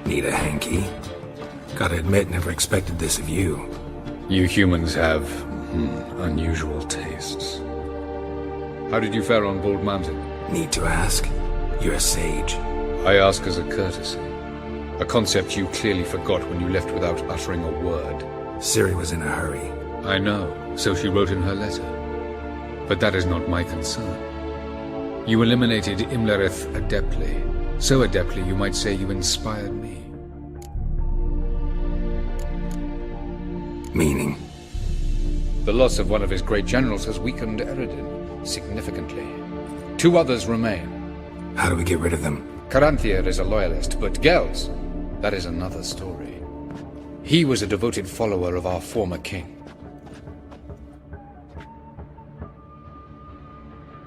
Need a hanky? Gotta admit, never expected this of you. You humans have unusual tastes. How did you fare on Bald Mountain? Need to ask? You're a sage. I ask as a courtesy. A concept you clearly forgot when you left without uttering a word. Ciri was in a hurry. I know, so she wrote in her letter. But that is not my concern. You eliminated Imlerith adeptly. So adeptly you might say you inspired me. Meaning? The loss of one of his great generals has weakened Eredin significantly. 2 others remain. How do we get rid of them? Caranthir is a loyalist, but Gels, that is another story. He was a devoted follower of our former king.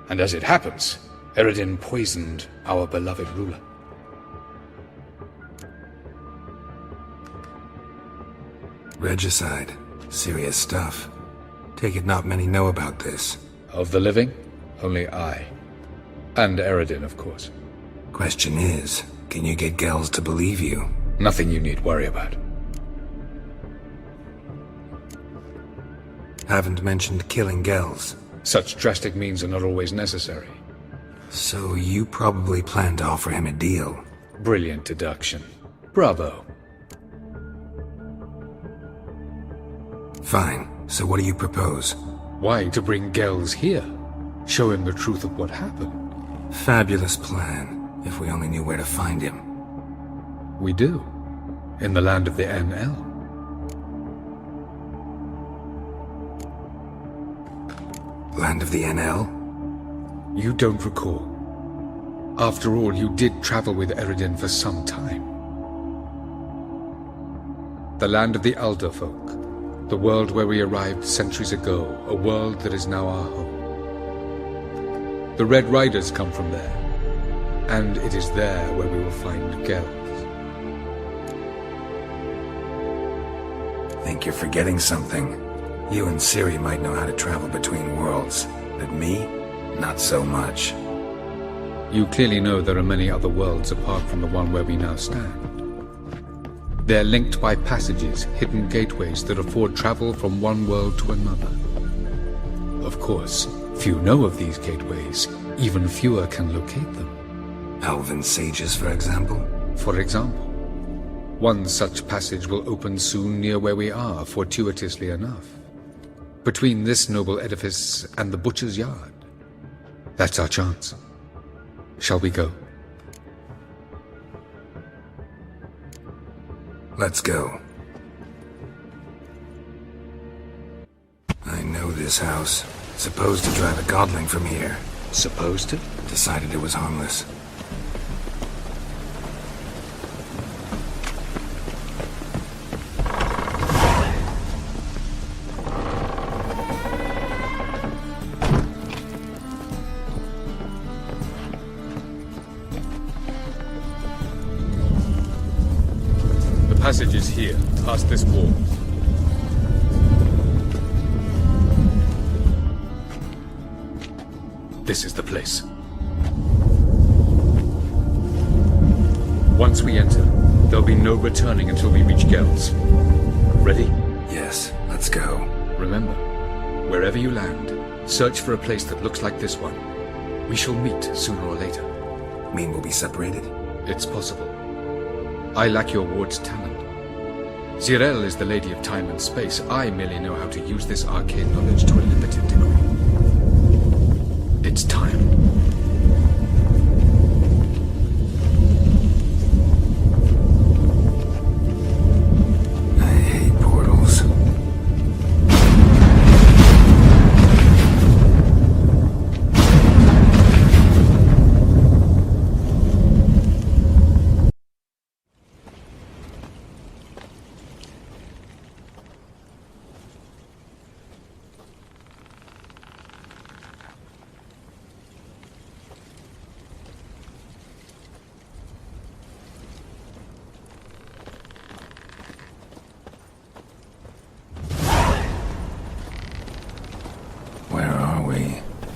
And as it happens, Eredin poisoned our beloved ruler. Regicide. Serious stuff. Take it not many know about this. Of the living, only I. And Eredin, of course. Question is, can you get Gels to believe you? Nothing you need worry about. Haven't mentioned killing Gels. Such drastic means are not always necessary. So you probably plan to offer him a deal. Brilliant deduction. Bravo. Fine. So what do you propose? Why, to bring Gels here. Show him the truth of what happened. Fabulous plan. If we only knew where to find him. We do. In the land of the NL. Land of the NL? You don't recall. After all, you did travel with Eredin for some time. The land of the Elder folk. The world where we arrived centuries ago. A world that is now our home. The Red Riders come from there. And it is there where we will find Gels. Think you're forgetting something. You and Ciri might know how to travel between worlds, but me? Not so much. You clearly know there are many other worlds apart from the one where we now stand. They're linked by passages, hidden gateways that afford travel from one world to another. Of course, few know of these gateways. Even fewer can locate them. Elven sages, for example? For example. One such passage will open soon near where we are, fortuitously enough. Between this noble edifice and the butcher's yard. That's our chance. Shall we go? Let's go. I know this house. Supposed to drive a godling from here. Supposed to? Decided it was harmless. The passage is here, past this wall. This is the place. Once we enter, there'll be no returning until we reach Gels. Ready? Yes, let's go. Remember, wherever you land, search for a place that looks like this one. We shall meet sooner or later. Mean we'll be separated? It's possible. I lack your ward's talent. Zirel is the lady of time and space. I merely know how to use this arcane knowledge to a limited degree. It's time. I hate portals.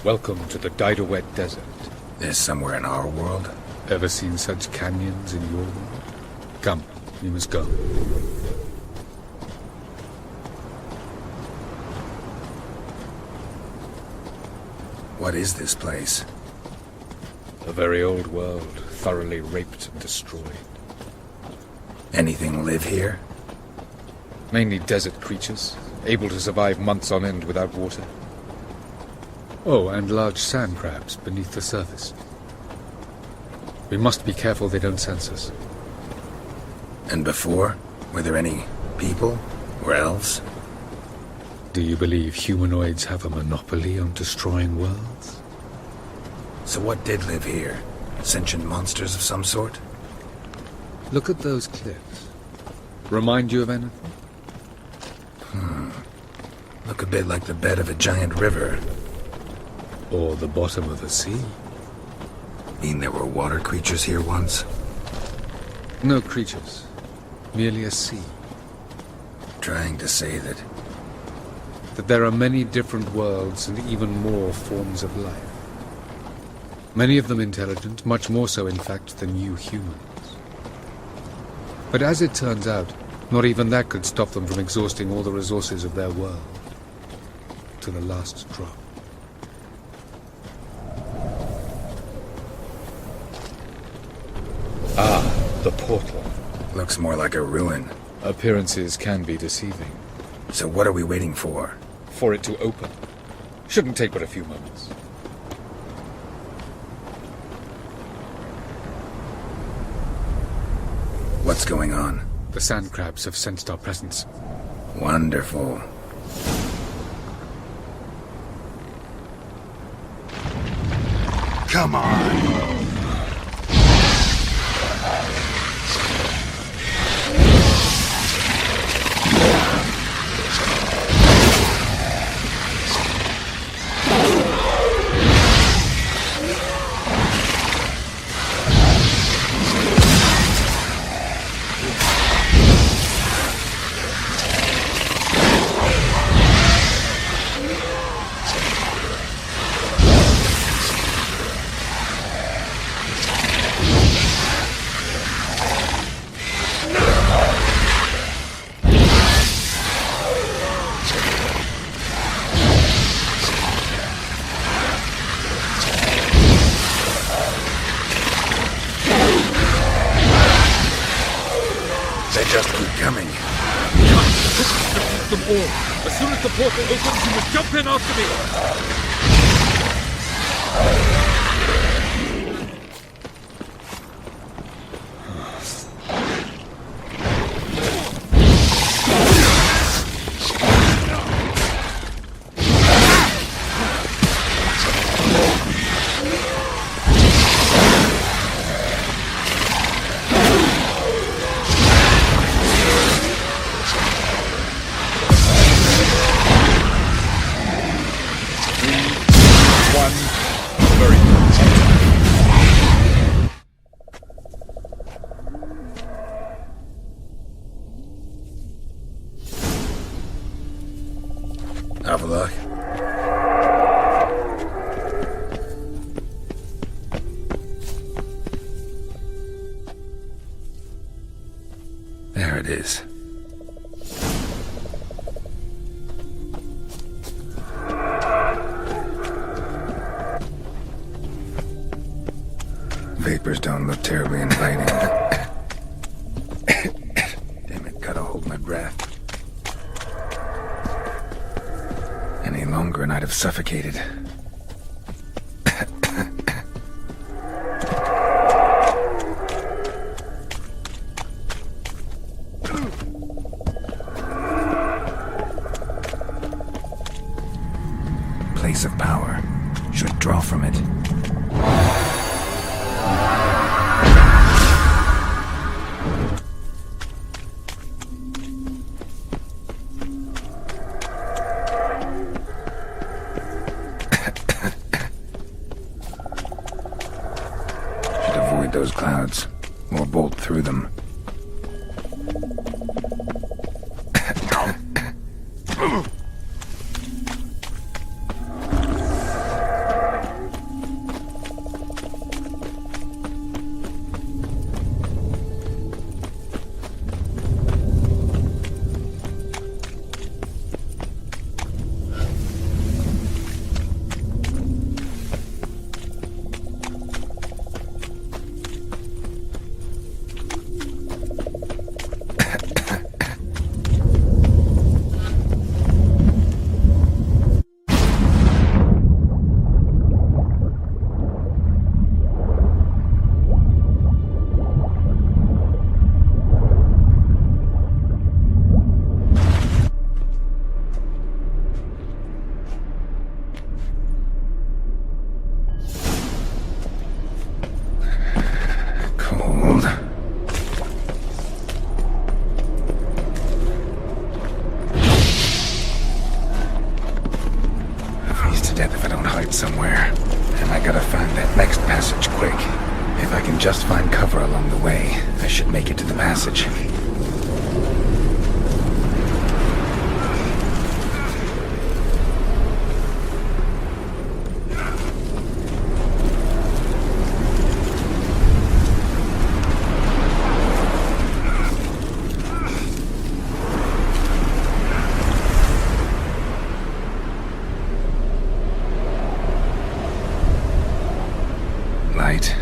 Welcome to the Didowet Desert. There's somewhere in our world? Ever seen such canyons in your world? Come, we must go. What is this place? A very old world, thoroughly raped and destroyed. Anything live here? Mainly desert creatures, able to survive months on end without water. Oh, and large sand crabs beneath the surface. We must be careful they don't sense us. And before? Were there any people? Or elves? Do you believe humanoids have a monopoly on destroying worlds? So what did live here? Sentient monsters of some sort? Look at those cliffs. Remind you of anything? Look a bit like the bed of a giant river. Or the bottom of the sea? Mean there were water creatures here once? No creatures. Merely a sea. Trying to say that... That there are many different worlds and even more forms of life. Many of them intelligent, much more so in fact than you humans. But as it turns out, not even that could stop them from exhausting all the resources of their world. To the last drop. Ah, the portal. Looks more like a ruin. Appearances can be deceiving. So what are we waiting for? For it to open. Shouldn't take but a few moments. What's going on? The sand crabs have sensed our presence. Wonderful. Come on! They just keep coming. Them all. As soon as the portal opens, you must jump in after me. Have a look. There it is. Vapors don't look terribly inviting. Damn it, gotta hold my breath. Any longer and I'd have suffocated. Place of power. Should draw from it. Avoid those clouds, or bolt through them. quick. If I can just find cover along the way, I should make it to the passage.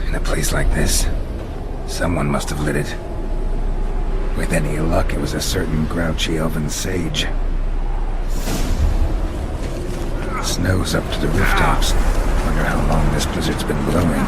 In a place like this, someone must have lit it. With any luck, it was a certain grouchy elven sage. Snow's up to the rooftops. Wonder how long this blizzard's been blowing.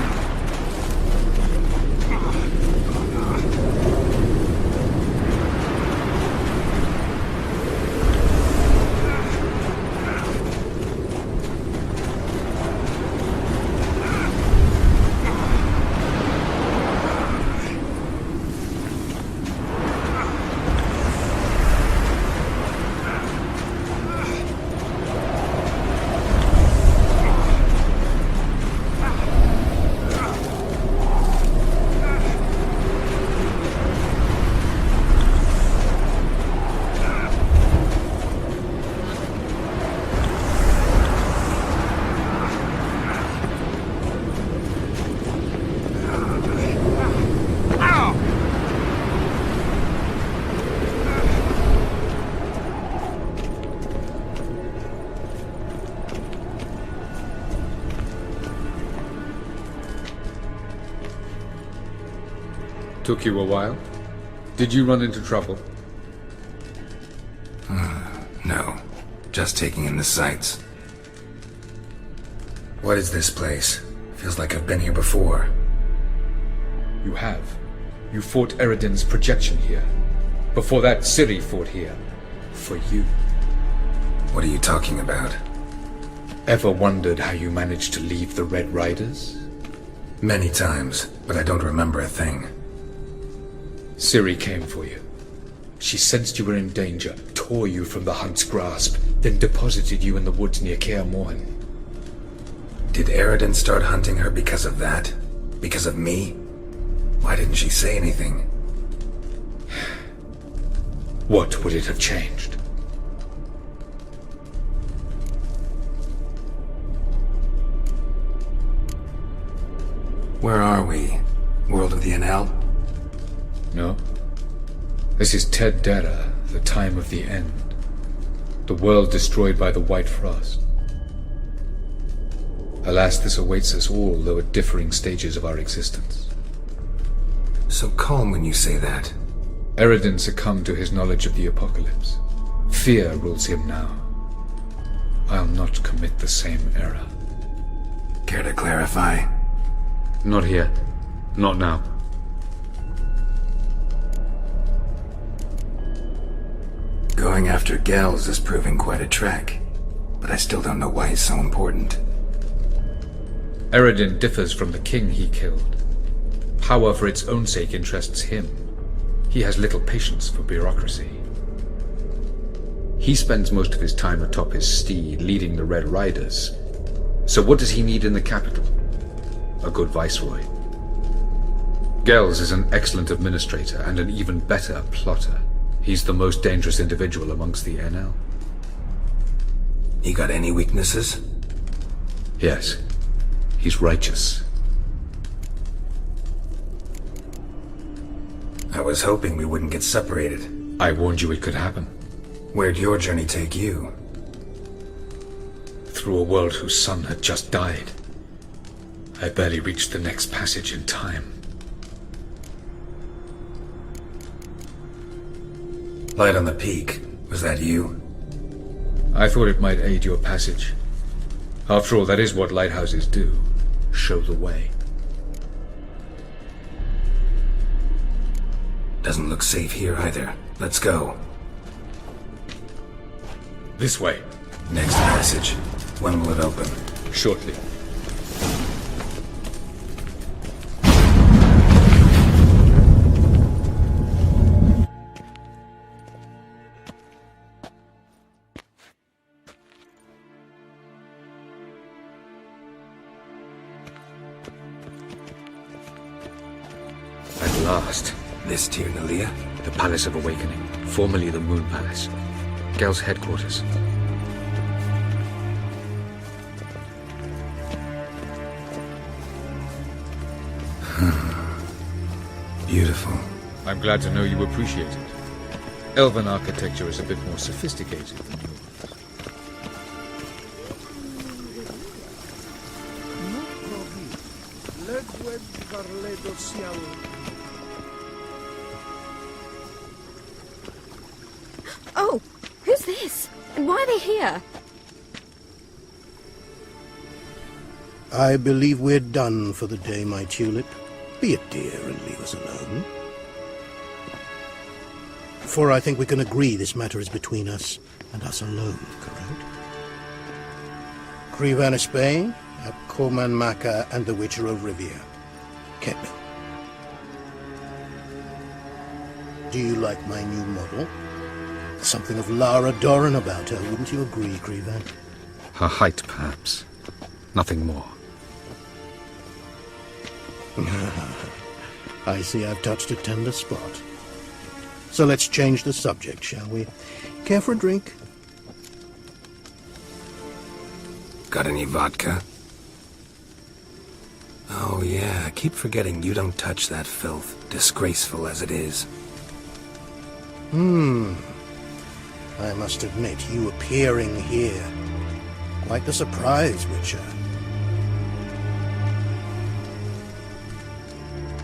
Took you a while? Did you run into trouble? No. Just taking in the sights. What is this place? Feels like I've been here before. You have. You fought Eridan's projection here. Before that, Ciri fought here. For you. What are you talking about? Ever wondered how you managed to leave the Red Riders? Many times, but I don't remember a thing. Ciri came for you. She sensed you were in danger, tore you from the Hunt's grasp, then deposited you in the woods near Kaer Morhen. Did Eridan start hunting her because of that? Because of me? Why didn't she say anything? What would it have changed? Where are we? World of the NL? No. This is Ted Dera, the time of the end. The world destroyed by the White Frost. Alas, this awaits us all, though at differing stages of our existence. So calm when you say that. Eridan succumbed to his knowledge of the apocalypse. Fear rules him now. I'll not commit the same error. Care to clarify? Not here. Not now. Going after Gels is proving quite a trek, but I still don't know why he's so important. Eridan differs from the king he killed. Power for its own sake interests him. He has little patience for bureaucracy. He spends most of his time atop his steed, leading the Red Riders. So what does he need in the capital? A good viceroy. Gels is an excellent administrator and an even better plotter. He's the most dangerous individual amongst the NL. He got any weaknesses? Yes. He's righteous. I was hoping we wouldn't get separated. I warned you it could happen. Where'd your journey take you? Through a world whose sun had just died. I barely reached the next passage in time. Light on the peak. Was that you? I thought it might aid your passage. After all, that is what lighthouses do. Show the way. Doesn't look safe here either. Let's go. This way. Next passage. When will it open? Shortly. last. This Tirnalia? The Palace of Awakening, formerly the Moon Palace. Gel's headquarters. Beautiful. I'm glad to know you appreciate it. Elven architecture is a bit more sophisticated than yours. Oh, who's this? And why are they here? I believe we're done for the day, my tulip. Be a dear and leave us alone. For I think we can agree this matter is between us and us alone, correct? Crevan Spain, at Corman Maca and the Witcher of Rivia. Ketman. Do you like my new model? Something of Lara Doran about her, wouldn't you agree, Crevan? Her height, perhaps. Nothing more. I see I've touched a tender spot. So let's change the subject, shall we? Care for a drink? Got any vodka? Oh yeah, I keep forgetting you don't touch that filth, disgraceful as it is. I must admit, you appearing here, quite the surprise, Witcher.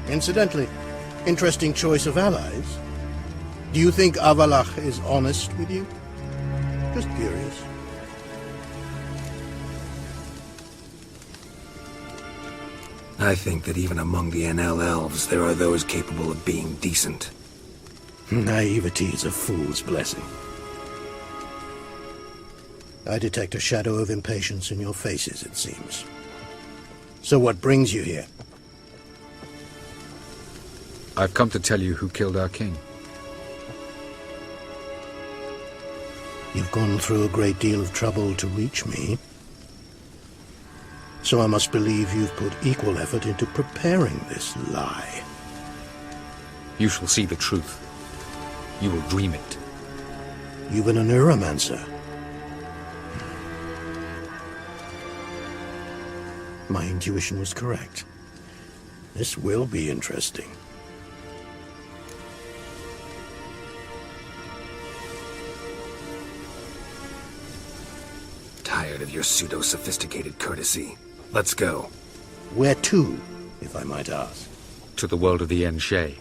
Incidentally, interesting choice of allies. Do you think Avalach is honest with you? Just curious. I think that even among the NL elves, there are those capable of being decent. Naivety is a fool's blessing. I detect a shadow of impatience in your faces, it seems. So what brings you here? I've come to tell you who killed our king. You've gone through a great deal of trouble to reach me. So I must believe you've put equal effort into preparing this lie. You shall see the truth. You will dream it. You've been a neuromancer. My intuition was correct. This will be interesting. Tired of your pseudo-sophisticated courtesy. Let's go. Where to, if I might ask? To the world of the Enshe.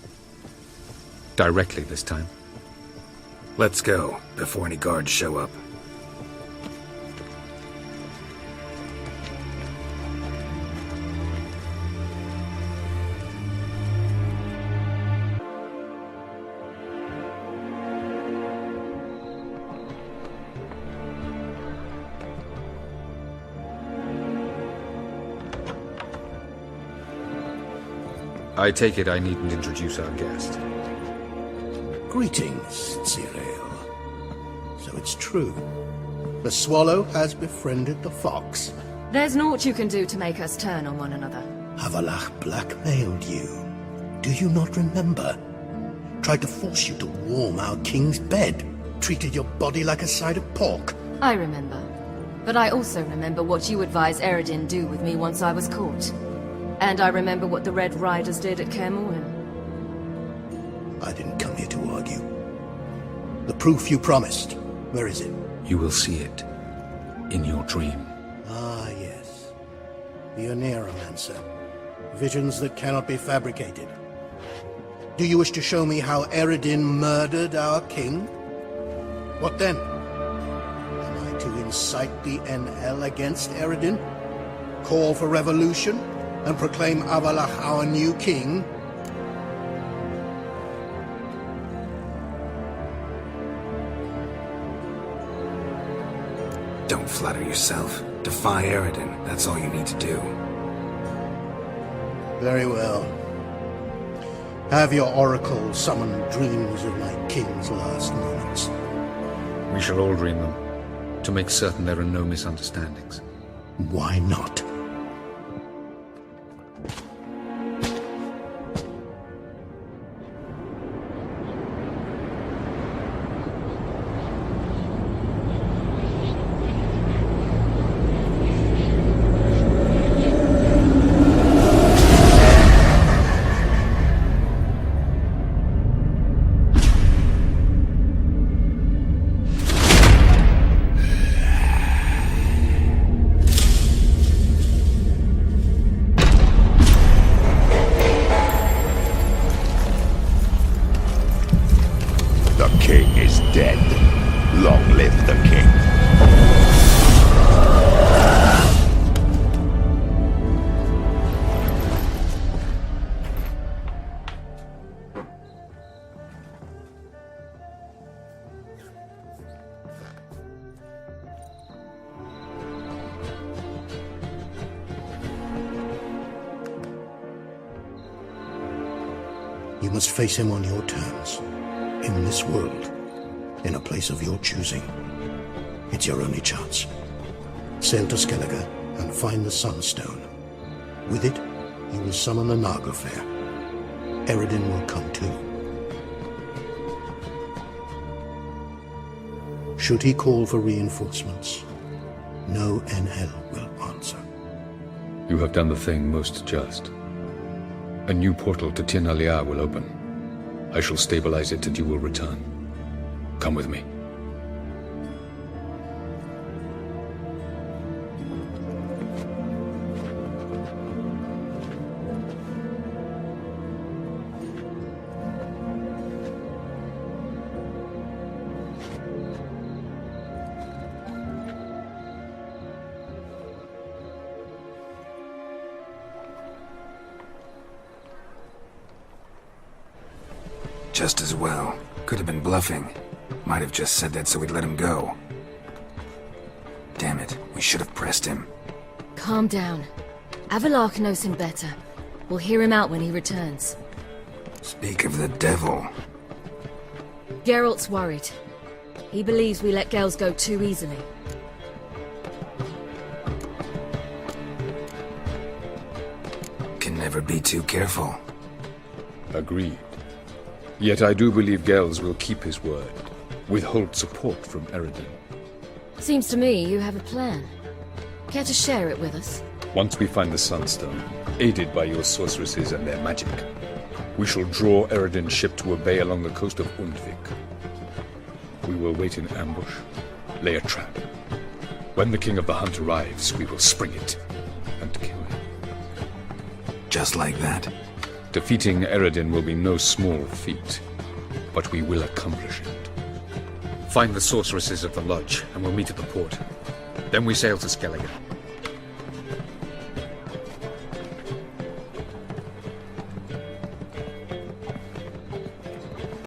Directly this time. Let's go, before any guards show up. I take it I needn't introduce our guest. Greetings, Cyril. So it's true. The swallow has befriended the fox. There's naught you can do to make us turn on one another. Avalach blackmailed you. Do you not remember? Tried to force you to warm our king's bed. Treated your body like a side of pork. I remember. But I also remember what you advised Eredin do with me once I was caught. And I remember what the Red Riders did at Kaer Morhen. I didn't come here to argue. The proof you promised, where is it? You will see it. In your dream. Ah, yes. The Oneiromancer. Visions that cannot be fabricated. Do you wish to show me how Eredin murdered our king? What then? Am I to incite the NL against Eredin? Call for revolution? And proclaim Avalach our new king? Don't flatter yourself. Defy Eredin. That's all you need to do. Very well. Have your oracle summon dreams of my king's last moments. We shall all dream them, to make certain there are no misunderstandings. Why not? You must face him on your terms. In this world. In a place of your choosing. It's your only chance. Sail to Skellige and find the Sunstone. With it, you will summon the Naga Fair. Eredin will come too. Should he call for reinforcements, no NL will answer. You have done the thing most just. A new portal to Tin Alia will open. I shall stabilize it and you will return. Come with me. Just as well. Could have been bluffing. Might have just said that so we'd let him go. Damn it, we should have pressed him. Calm down. Avalark knows him better. We'll hear him out when he returns. Speak of the devil. Geralt's worried. He believes we let girls go too easily. Can never be too careful. Agreed. Yet I do believe Gels will keep his word. Withhold support from Eredin. Seems to me you have a plan. Care to share it with us? Once we find the Sunstone, aided by your sorceresses and their magic, we shall draw Eredin's ship to a bay along the coast of Undvik. We will wait in ambush, lay a trap. When the King of the Hunt arrives, we will spring it and kill him. Just like that? Defeating Eredin will be no small feat, but we will accomplish it. Find the sorceresses of the Lodge, and we'll meet at the port. Then we sail to Skellige.